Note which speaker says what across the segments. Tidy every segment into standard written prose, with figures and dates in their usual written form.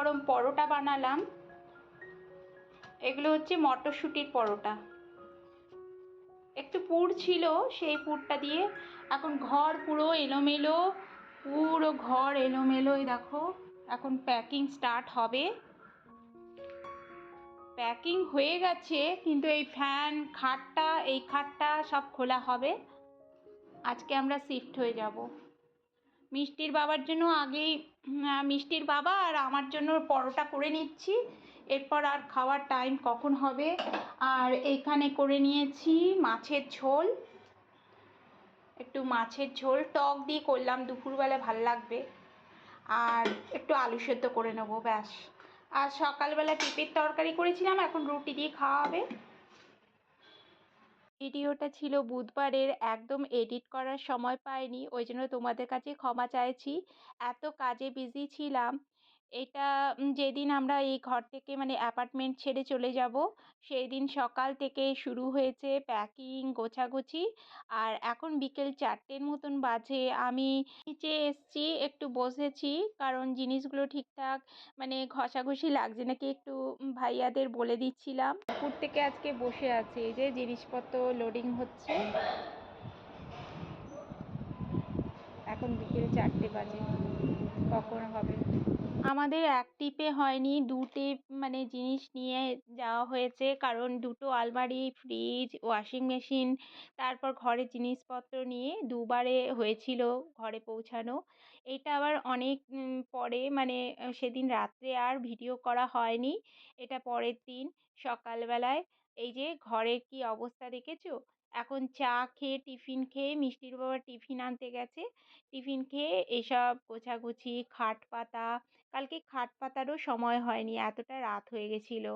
Speaker 1: গরম পরোটা বানালাম। এগুলো হচ্ছে মটরশুঁটির পরোটা। একটু পুর ছিল, সেই পুরটা দিয়ে এখন ঘর পুরো এলোমেলো, পুরো ঘর এলোমেলো। এই দেখো, এখন প্যাকিং স্টার্ট হবে। প্যাকিং হয়ে গেছে, কিন্তু এই ফ্যান খাটটা, এই খাটটা সব খোলা হবে। আজকে আমরা শিফট হয়ে যাব। মিষ্টির বাবার জন্য আগেই, মিষ্টির বাবা আর আমার জন্য পরোটা করে নিচ্ছি। এরপর আর খাওয়ার টাইম কখন হবে। আর এইখানে করে নিয়েছি মাছের ঝোল, একটু মাছের ঝোল টক দিয়ে করলাম, দুপুরবেলা ভাল লাগবে। আর একটু আলু সেদ্ধ করে নেবো, ব্যাস। আর সকালবেলা পেঁপের তরকারি করেছিলাম, এখন রুটি দিয়ে খাওয়া হবে। ভিডিওটা ছিল বুধবারের, একদম এডিট করার সময় পাইনি, ওই জন্য তোমাদের কাছে ক্ষমা চাইছি। এত কাজে বিজি ছিলাম। এটা যেদিন আমরা এই ঘর থেকে মানে অ্যাপার্টমেন্ট ছেড়ে চলে যাব, সেই দিন সকাল থেকে শুরু হয়েছে প্যাকিং, গোছাগুছি। আর এখন বিকেল 4টের মতন বাজে। আমি নিচে এসছি, একটু বসেছি, কারণ জিনিসগুলো ঠিকঠাক মানে ঘষাঘষি লাগছে নাকি একটু ভাইয়াদের বলে দিচ্ছিলাম। দুপুর থেকে আজকে বসে আছি, এই যে জিনিসপত্র লোডিং হচ্ছে। এখন বিকেল 4টে বাজে, কখন হবে। আমাদের এক টিপে হয়নি, 2 টিপ মানে জিনিস নিয়ে যাওয়া হয়েছে, কারণ দুটো আলমারি, ফ্রিজ, ওয়াশিং মেশিন, তারপর ঘরের জিনিসপত্র নিয়ে দুবারে হয়েছিল ঘরে পৌঁছানো। এটা আবার অনেক পরে, মানে সেদিন রাত্রে আর ভিডিও করা হয়নি। এটা পরের দিন সকালবেলায়। এই যে ঘরের কি অবস্থা দেখেছো। এখন চা খেয়ে, টিফিন খেয়ে, মিষ্টির বাবা টিফিন আনতে গেছে, টিফিন খেয়ে এসব গোছাগুছি, খাট পাতা। কালকে খাট পাতারও সময় হয়নি, এতটা রাত হয়ে গেছিলো।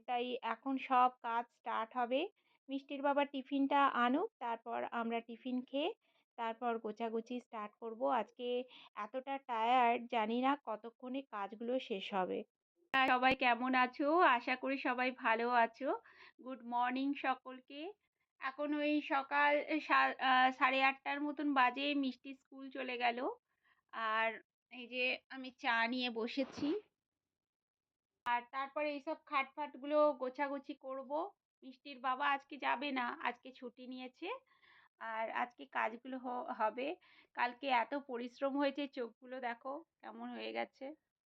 Speaker 1: তাই এখন সব কাজ স্টার্ট হবে। মিষ্টির বাবা টিফিনটা আনুক, তারপর আমরা টিফিন খেয়ে তারপর গোছাগুছি স্টার্ট করব। আজকে এতটা টায়ার্ড, জানি না কতক্ষণে কাজগুলো শেষ হবে। সবাই কেমন আছো? আশা করি সবাই ভালো আছো। গুড মর্নিং সকলকে। এখন ওই সকাল 8:30টার মতন বাজে, মিষ্টি স্কুল চলে গেল। আর এই যে আমি চা নিয়ে বসেছি। আর তারপরে এইসব খাটফাটগুলো গোছাগুছি করব। মিষ্টির বাবা আজকে যাবে না, আজকে ছুটি নিয়েছে। আর আজকে কাজগুলো হবে। কালকে এত পরিশ্রম হয়েছে, চোখগুলো দেখো কেমন হয়ে গেছে।